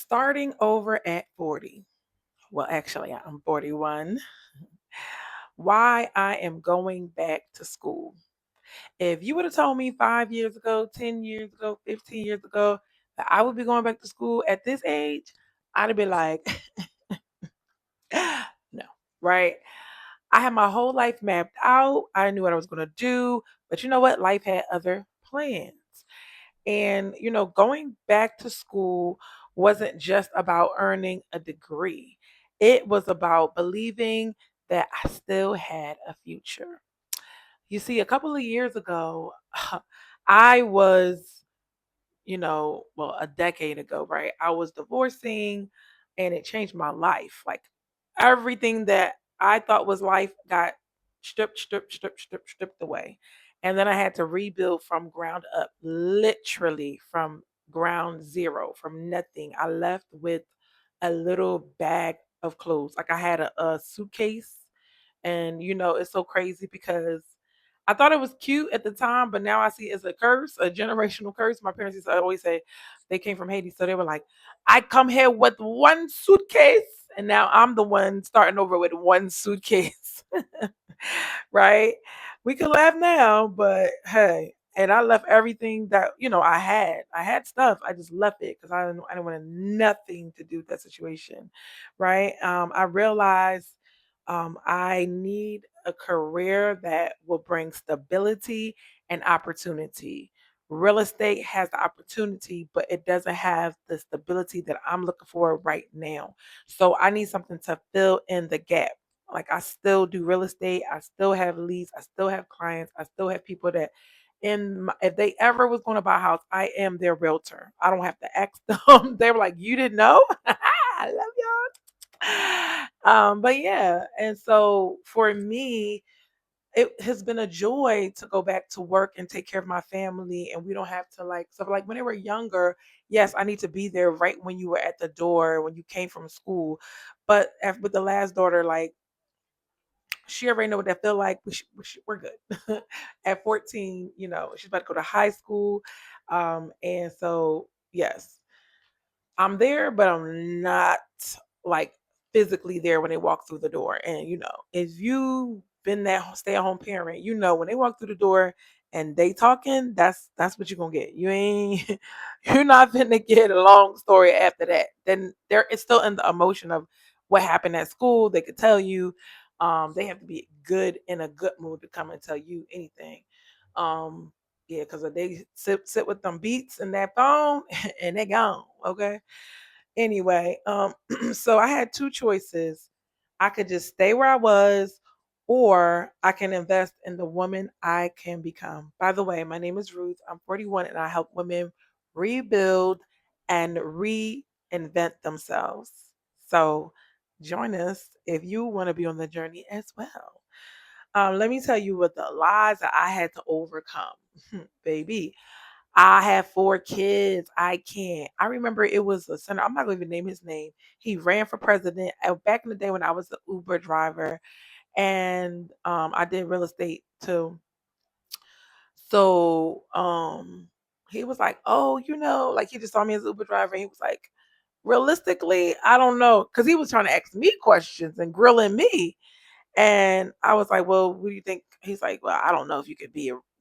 Starting over at 40. Well, actually, I'm 41. Why I am going back to school. If you would have told me 5 years ago, 10 years ago, 15 years ago that I would be going back to school at this age, I'd have been like, no, right? I had my whole life mapped out. I knew what I was going to do. But you know what? Life had other plans. And, going back to school wasn't just about earning a degree, it was about believing that I still had a future. You see, a couple of years ago, I was, well, a decade ago, right? I was divorcing and it changed my life. Like everything that I thought was life got stripped away. And then I had to rebuild from ground up, literally from ground zero, from nothing. I left with a little bag of clothes. Like I had a suitcase. And, it's so crazy because I thought it was cute at the time, but now I see it's a curse, a generational curse. My parents used to always say they came from Haiti. So they were like, I come here with one suitcase, and now I'm the one starting over with one suitcase. Right? We can laugh now, but hey, and I left everything that I had. I had stuff. I just left it because I didn't want nothing to do with that situation. Right? I realized I need a career that will bring stability and opportunity. Real estate has the opportunity, but it doesn't have the stability that I'm looking for right now. So I need something to fill in the gap. Like I still do real estate, I still have leads, I still have clients, I still have people that if they ever was going to buy a house, I am their realtor. I don't have to ask them. They were like, "You didn't know?" I love y'all. But yeah, and so for me, it has been a joy to go back to work and take care of my family, and we don't have to like when they were younger. Yes, I need to be there right when you were at the door when you came from school, but with the last daughter, like she already know what that feel like. We're good. At 14, she's about to go to high school, and so yes, I'm there, but I'm not like physically there when they walk through the door. And if you've been that stay-at-home parent, when they walk through the door and they talking, that's what you're gonna get. You ain't you're not gonna get a long story after that. Then it's still in the emotion of what happened at school. They could tell you. They have to be good in a good mood to come and tell you anything. Um, yeah, because if they sit with them beats and that phone and they gone. Okay. Anyway, so I had two choices. I could just stay where I was, or I can invest in the woman I can become. By the way, my name is Ruth. I'm 41 and I help women rebuild and reinvent themselves. So join us if you want to be on the journey as well. Let me tell you what the lies that I had to overcome, baby. I have 4 kids. I can't. I remember it was a senator. I'm not going to even name his name. He ran for president back in the day when I was the Uber driver, and I did real estate too. So he was like, "Oh, like he just saw me as an Uber driver. And he was like, realistically, I don't know, because he was trying to ask me questions and grilling me." And I was like, "Well, what do you think?" He's like, "Well, I don't know if you could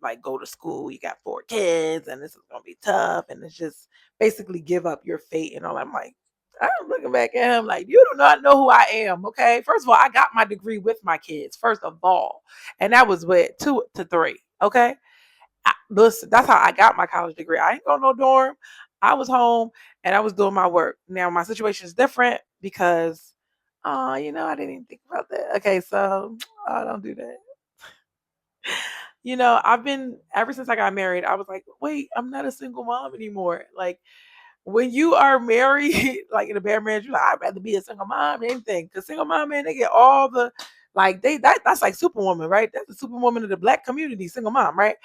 like go to school. You got 4 kids, and this is gonna be tough, and it's just basically give up your fate and all." I'm like, I'm looking back at him like, "You do not know who I am, okay? First of all, I got my degree with my kids, first of all, and that was with 2 to 3, okay? Listen, that's how I got my college degree. I ain't go no dorm. I was home and I was doing my work. Now my situation is different because, I didn't even think about that. Okay, so I don't do that. I've been ever since I got married. I was like, wait, I'm not a single mom anymore. Like when you are married, like in a bad marriage, you're like, I'd rather be a single mom than anything. Because single mom, man, they get all the like that's like superwoman, right? That's the superwoman of the black community, single mom, right?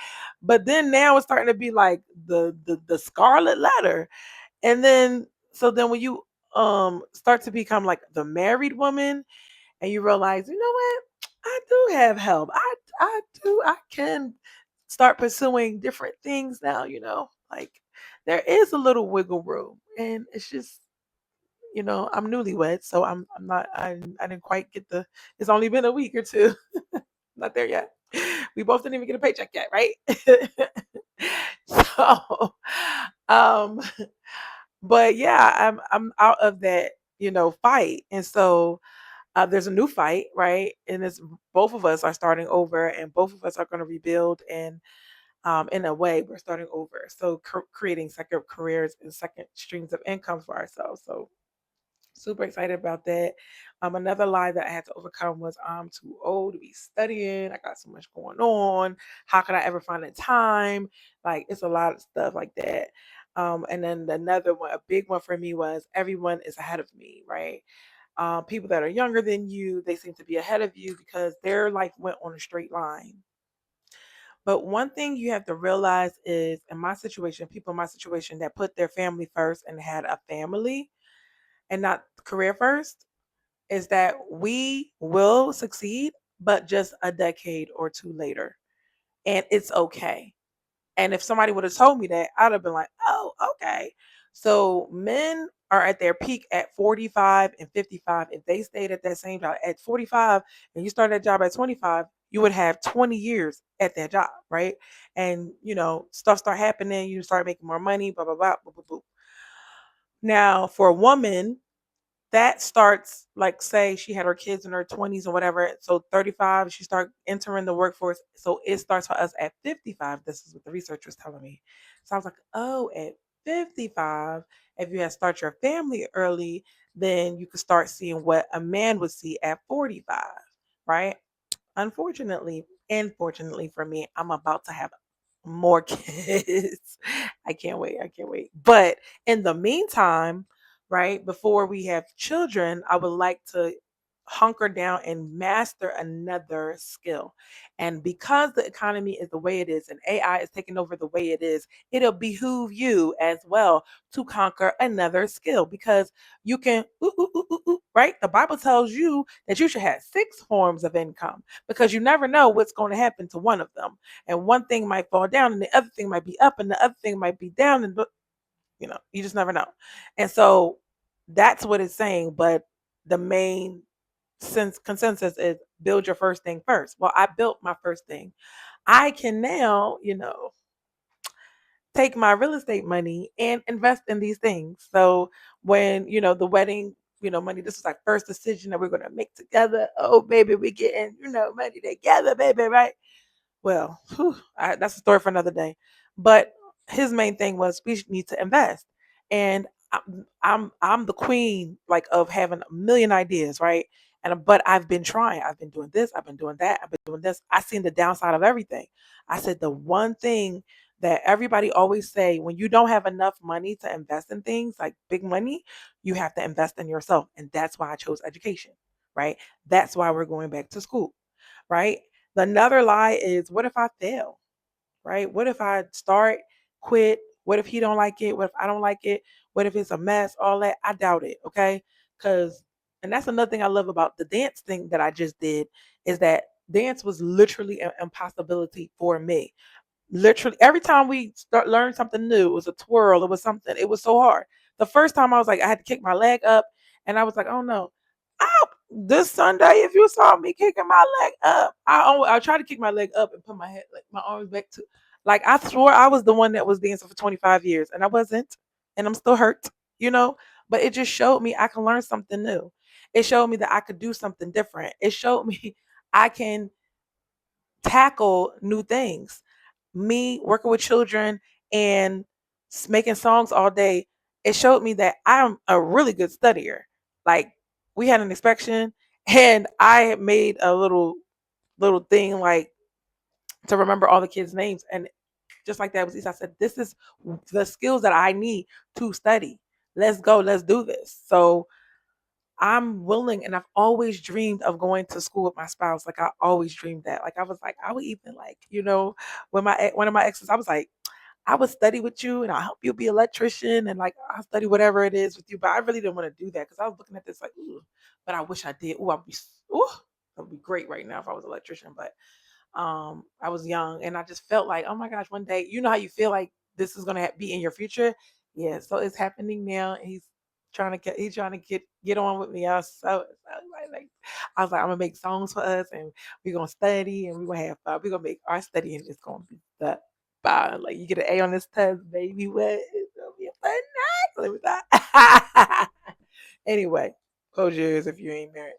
But then now it's starting to be like the scarlet letter. And then then when you start to become like the married woman and you realize, you know what? I do have help. I can start pursuing different things now, like there is a little wiggle room and it's just I'm newlywed, so I'm not I didn't quite get the it's only been a week or two. Not there yet. We both didn't even get a paycheck yet, right? So um but yeah, I'm out of that, fight. And so there's a new fight, right? And it's both of us are starting over, and both of us are going to rebuild. And in a way, we're starting over. So creating second careers and second streams of income for ourselves. So super excited about that. Another lie that I had to overcome was I'm too old to be studying. I got so much going on. How could I ever find the time? Like it's a lot of stuff like that. And then another one, a big one for me was everyone is ahead of me, right? People that are younger than you, they seem to be ahead of you because their life went on a straight line. But one thing you have to realize is in my situation, people in my situation that put their family first and had a family and not career first, is that we will succeed, but just a decade or two later. And it's okay. And if somebody would have told me that, I'd have been like, oh, okay. So men are at their peak at 45 and 55. If they stayed at that same job at 45 and you started that job at 25, you would have 20 years at that job, right? And stuff start happening, you start making more money, blah blah blah, blah, blah, blah. Now, for a woman, that starts like say she had her kids in her 20s or whatever, so 35 she start entering the workforce, so it starts for us at 55. This is what the research was telling me. So I was like, oh, at 55, if you had start your family early, then you could start seeing what a man would see at 45, right? Unfortunately and fortunately for me, I'm about to have more kids. I can't wait. I can't wait. But in the meantime, right, before we have children, I would like to hunker down and master another skill. And because the economy is the way it is and AI is taking over the way it is, it'll behoove you as well to conquer another skill because you can, right? The Bible tells you that you should have six forms of income because you never know what's going to happen to one of them. And one thing might fall down and the other thing might be up and the other thing might be down. And, you just never know. And so that's what it's saying. But the main sense consensus is build your first thing first. Well, I built my first thing. I can now, take my real estate money and invest in these things. So when, the wedding, money, this was our first decision that we're going to make together. Oh, baby, we're getting, money together, baby, right? Well, that's a story for another day. But his main thing was we need to invest, and I'm the queen like of having a million ideas, right? And but I've been trying. I've been doing this. I've been doing that. I've been doing this. I seen the downside of everything. I said the one thing that everybody always say when you don't have enough money to invest in things like big money, you have to invest in yourself, and that's why I chose education, right? That's why we're going back to school, right? Another lie is what if I fail? Right? What if I start, quit? What if he don't like it? What if I don't like it? What if it's a mess? All that. I doubt it. Okay. Cause and that's another thing I love about the dance thing that I just did is that dance was literally an impossibility for me. Literally every time we start learn something new, it was a twirl, it was something, it was so hard. The first time I was like, I had to kick my leg up, and I was like, oh no. Oh, this Sunday, if you saw me kicking my leg up, I try to kick my leg up and put my head like my arms back to like I swore I was the one that was dancing for 25 years and I wasn't, and I'm still hurt, you know. But it just showed me I can learn something new. It showed me that I could do something different. It showed me I can tackle new things. Me working with children and making songs all day, it showed me that I'm a really good studier. Like we had an inspection and I had made a little thing like to remember all the kids' names. And just like that was easy. I said, this is the skills that I need to study. Let's go, let's do this. So I'm willing, and I've always dreamed of going to school with my spouse. Like I always dreamed that. Like I was like, I would even like, when one of my exes, I was like, I would study with you, and I'll help you be an electrician, and like I'll study whatever it is with you. But I really didn't want to do that because I was looking at this like, ooh, but I wish I did. Ooh, ooh, that would be great right now if I was an electrician. But I was young, and I just felt like, oh my gosh, one day, you know how you feel like this is gonna be in your future. Yeah, so it's happening now. trying to get on with me. I was like, I'm gonna make songs for us, and we're gonna study, and we're gonna have fun. We're gonna make our studying is gonna be the fun. Like you get an A on this test, baby. What? It's gonna be a fun night. Let me stop. Anyway, close your ears if you ain't married.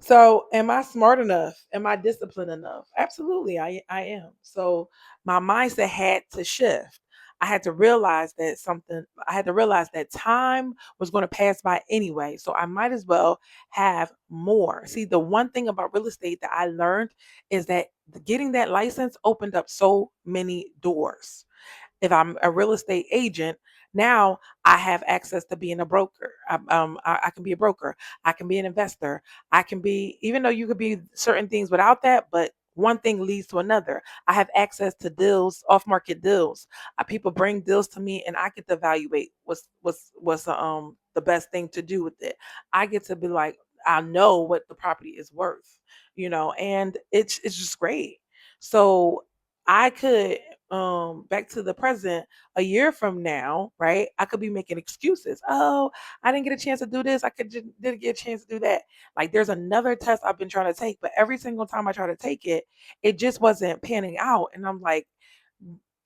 So, am I smart enough? Am I disciplined enough? Absolutely, I am. So, my mindset had to shift. I had to realize that something, I had to realize that time was going to pass by anyway. So, I might as well have more. See, the one thing about real estate that I learned is that getting that license opened up so many doors. If I'm a real estate agent, now I have access to being a broker. I can be a broker. I can be an investor. I can be, even though you could be certain things without that, but one thing leads to another. I have access to deals, off market deals. People bring deals to me, and I get to evaluate what's the best thing to do with it. I get to be like, I know what the property is worth, and it's just great. So I could back to the present, a year from now, right? I could be making excuses. Oh, I didn't get a chance to do this. I could just didn't get a chance to do that. Like there's another test I've been trying to take, but every single time I try to take it, it just wasn't panning out. And I'm like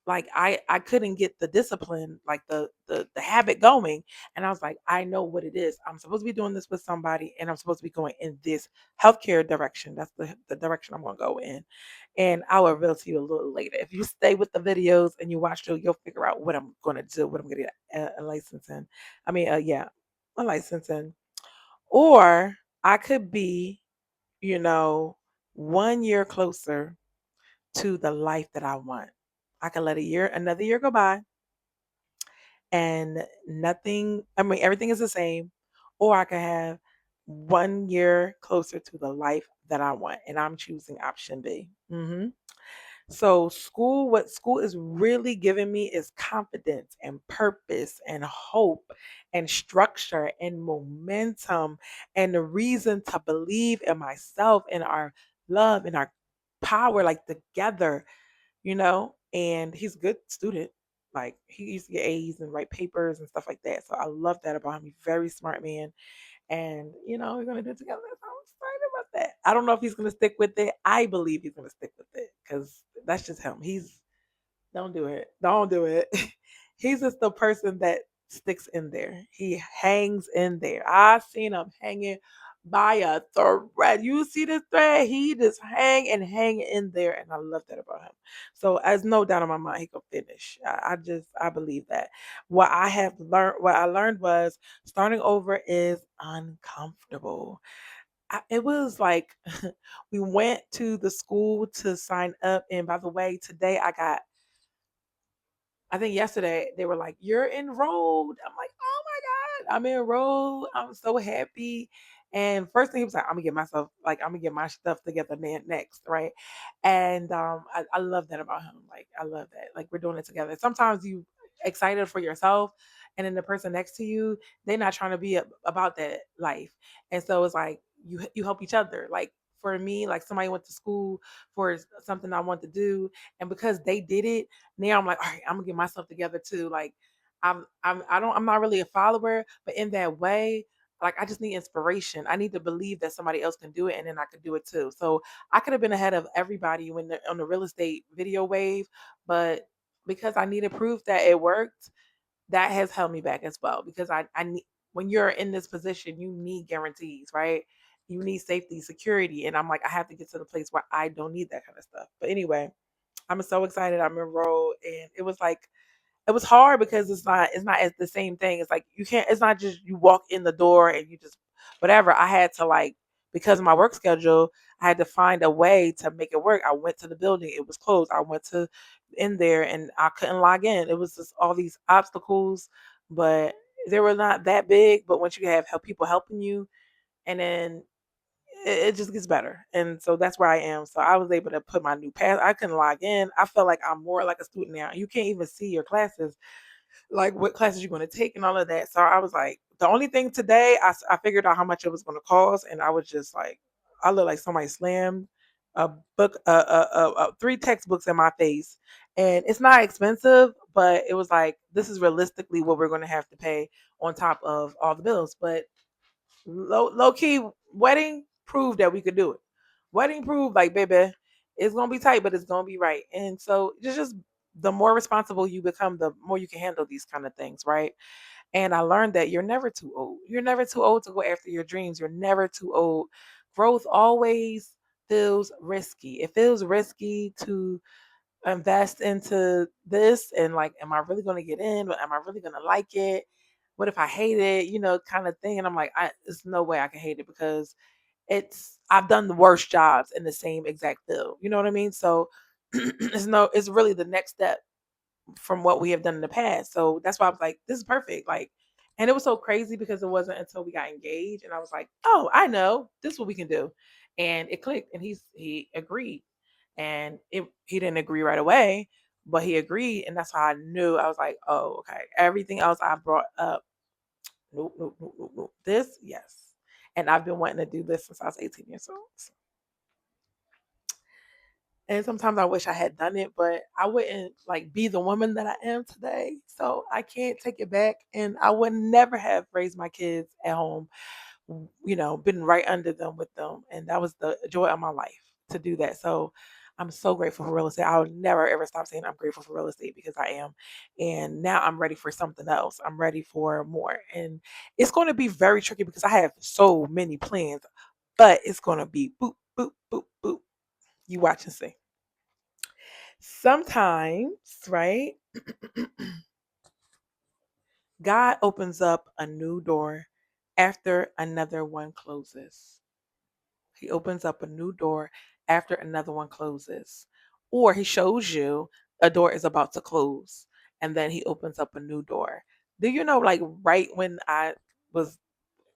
I couldn't get the discipline, like the habit going. And I was like, I know what it is. I'm supposed to be doing this with somebody, and I'm supposed to be going in this healthcare direction. That's the direction I'm gonna go in. And I will reveal to you a little later. If you stay with the videos and you watch through, you'll figure out what I'm gonna do, what I'm gonna get a license in. I mean, yeah, a license in. Or I could be, you know, 1 year closer to the life that I want. I can let another year go by, and nothing, I mean, everything is the same, or I can have 1 year closer to the life that I want. And I'm choosing option B. So what school is really giving me is confidence and purpose and hope and structure and momentum and the reason to believe in myself and our love and our power, like together, and he's a good student. Like he used to get A's and write papers and stuff like that. So I love that about him. He's a very smart man. And we're gonna do it together. So I'm excited about that. I don't know if he's gonna stick with it. I believe he's gonna stick with it because that's just him. He's Don't do it. Don't do it. He's just the person that sticks in there. He hangs in there. I seen him hanging by a thread. You see the thread? He just hang in there, and I love that about him. So, as no doubt in my mind, he can finish. I believe that. What I learned was starting over is uncomfortable. It was like we went to the school to sign up, and by the way, today I think yesterday they were like, "You're enrolled." I'm like, "Oh my God, I'm enrolled. I'm so happy." And first thing he was like, I'm gonna get my stuff together next, right? And I love that about him. Like, I love that. Like, we're doing it together. Sometimes you excited for yourself, and then the person next to you, they're not trying to be about that life. And so it's like you help each other. Like for me, like somebody went to school for something I want to do, and because they did it, now I'm like, all right, I'm gonna get myself together too. Like I'm not really a follower, but in that way, like I just need inspiration. I need to believe that somebody else can do it, and then I can do it too. So I could have been ahead of everybody when they're on the real estate video wave, but because I needed proof that it worked, that has held me back as well. Because I need, when you're in this position, you need guarantees, right? You need safety, security, and I'm like, I have to get to the place where I don't need that kind of stuff. But anyway, I'm so excited I'm enrolled, and it was hard because it's not as the same thing. It's like you can't. It's not just you walk in the door and you just whatever. I had to like because of my work schedule, I had to find a way to make it work. I went to the building; it was closed. I went to in there and I couldn't log in. It was just all these obstacles, but they were not that big. But once you have help people helping you, and then it just gets better. And so that's where I am. So I was able to put my new pass. I couldn't log in. I felt like I'm more like a student now. You can't even see your classes, like what classes you're going to take and all of that. So I was like, the only thing today, I figured out how much it was going to cost. And I was just like, I look like somebody slammed a book, three textbooks in my face. And it's not expensive, but it was like this is realistically what we're going to have to pay on top of all the bills. But low key, wedding proved that we could do it. Wedding proved like, baby, it's gonna be tight, but it's gonna be right. And so just the more responsible you become, the more you can handle these kind of things, right? And I learned that you're never too old. You're never too old to go after your dreams. You're never too old. Growth always feels risky. It feels risky to invest into this and like, am I really going to get in? Am I really going to like it? What if I hate it? Kind of thing. And I'm like, there's no way I can hate it because I've done the worst jobs in the same exact field. You know what I mean? So it's really the next step from what we have done in the past. So that's why I was like, this is perfect. Like, and it was so crazy because it wasn't until we got engaged and I was like, oh, I know this is what we can do. And it clicked and he agreed. And he didn't agree right away, but he agreed. And that's how I knew. I was like, oh, okay. Everything else I brought up, nope, nope, nope, nope, nope. This, yes. And I've been wanting to do this since I was 18 years old. And sometimes I wish I had done it, but I wouldn't like be the woman that I am today. So I can't take it back. And I would never have raised my kids at home, been right under them with them. And that was the joy of my life to do that. So I'm so grateful for real estate. I would never ever stop saying I'm grateful for real estate because I am. And now I'm ready for something else. I'm ready for more. And it's going to be very tricky because I have so many plans, but it's going to be boop, boop, boop, boop. You watch and see. Sometimes, right? God opens up a new door after another one closes. He opens up a new door after another one closes. Or he shows you a door is about to close and then he opens up a new door. Do you know, like right when I was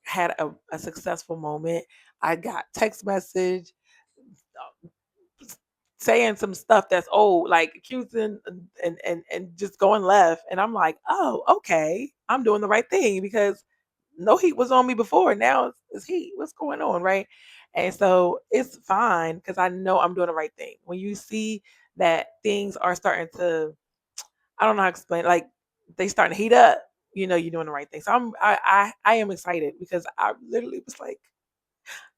had a successful moment, I got text message saying some stuff that's old, like accusing and just going left. And I'm like, oh, okay, I'm doing the right thing because no heat was on me before. Now it's heat. What's going on, right? And so it's fine because I know I'm doing the right thing. When you see that things are starting to, I don't know how to explain, like they starting to heat up, you're doing the right thing. So I am excited because I literally was like,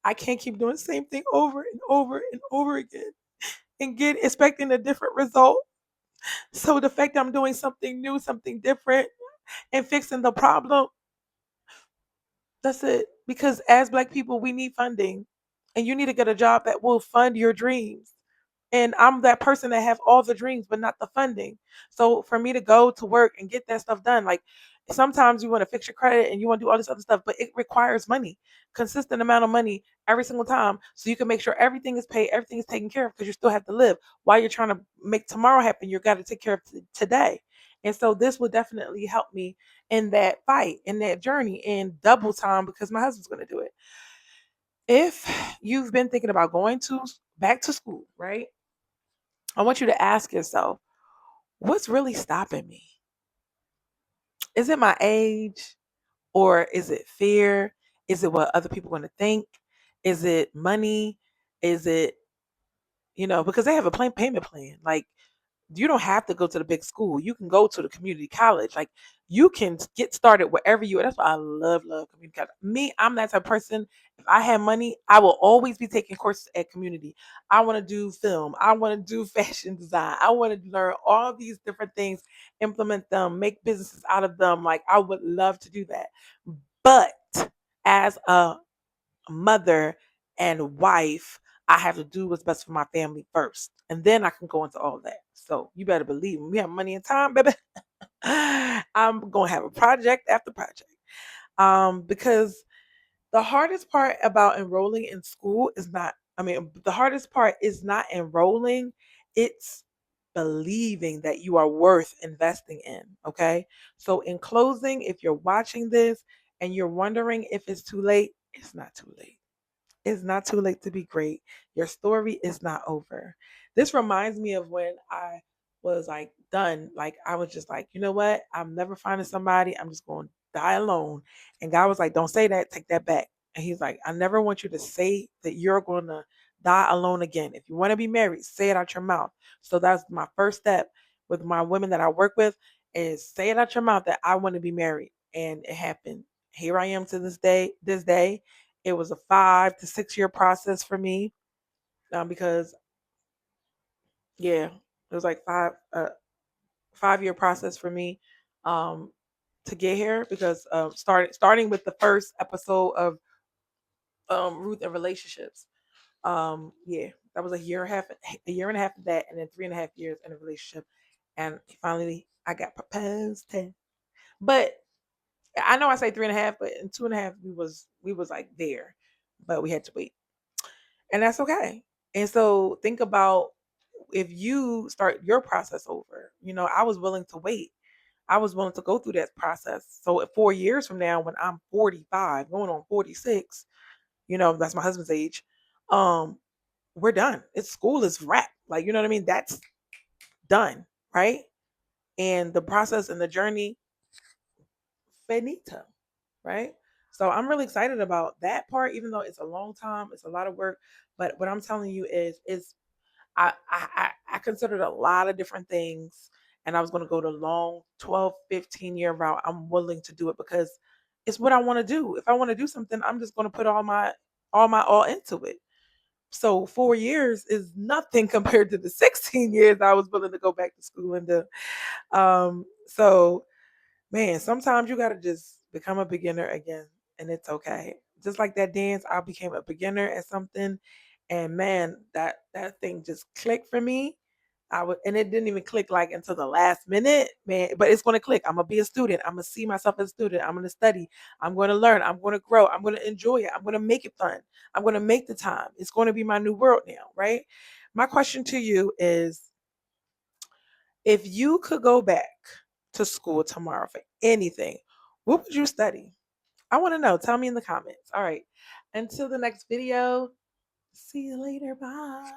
I can't keep doing the same thing over and over and over again and get expecting a different result. So the fact that I'm doing something new, something different, and fixing the problem, that's it. Because as Black people, we need funding, and you need to get a job that will fund your dreams. And I'm that person that have all the dreams, but not the funding. So for me to go to work and get that stuff done, like sometimes you want to fix your credit and you want to do all this other stuff, but it requires money, consistent amount of money every single time, so you can make sure everything is paid, everything is taken care of, because you still have to live. While you're trying to make tomorrow happen, you got to take care of today. And so this will definitely help me in that fight, in that journey, in double time because my husband's going to do it. If you've been thinking about going to back to school, right? I want you to ask yourself, what's really stopping me? Is it my age or is it fear? Is it what other people are going to think? Is it money? Is it, because they have a payment plan. Like you don't have to go to the big school. You can go to the community college. Like you can get started wherever you are. That's why I love community college. Me, I'm that type of person. If I have money, I will always be taking courses at community. I want to do film. I want to do fashion design. I want to learn all these different things, implement them, make businesses out of them. Like I would love to do that. But as a mother and wife, I have to do what's best for my family first. And then I can go into all that. So you better believe me, we have money and time, baby. I'm gonna have a project after project. Because the hardest part about enrolling in school is not, the hardest part is not enrolling, it's believing that you are worth investing in. Okay. So, in closing, if you're watching this and you're wondering if it's too late, it's not too late. It's not too late to be great. Your story is not over. This reminds me of when I was like done. Like I was just like, you know what? I'm never finding somebody. I'm just going to die alone. And God was like, don't say that. Take that back. And he's like, I never want you to say that you're going to die alone again. If you want to be married, say it out your mouth. So that's my first step. with my women that I work with is say it out your mouth that I want to be married. And it happened. Here I am to this day. This day, it was a 5 to 6 year process for me, because yeah, it was like 5 year process for me, um, to get here because starting with the first episode of Ruth and Relationships. Yeah, that was a year and a half of that, and then 3.5 years in a relationship, and finally I got proposed to. But I know I say 3.5, but in 2.5 we was like there, but we had to wait, and that's okay. And so think about if you start your process over. I was willing to wait. I was willing to go through that process. So at 4 years from now, when I'm 45, going on 46, that's my husband's age. Um, we're done. It's school is wrapped. Like, you know what I mean? That's done, right? And the process and the journey, finito, right? So I'm really excited about that part, even though it's a long time, it's a lot of work. But what I'm telling you is I considered a lot of different things, and I was going to go the long 12, 15 year route. I'm willing to do it because it's what I want to do. If I want to do something, I'm just going to put all into it. So 4 years is nothing compared to the 16 years I was willing to go back to school and do. So man, sometimes you gotta just become a beginner again, and it's okay. Just like that dance, I became a beginner at something, and man, that thing just clicked for me. And it didn't even click like until the last minute, man. But it's gonna click. I'm gonna be a student. I'm gonna see myself as a student. I'm gonna study. I'm gonna learn. I'm gonna grow. I'm gonna enjoy it. I'm gonna make it fun. I'm gonna make the time. It's gonna be my new world now, right? My question to you is, if you could go back to school tomorrow for anything, what would you study? I want to know. Tell me in the comments. All right. Until the next video, see you later. Bye.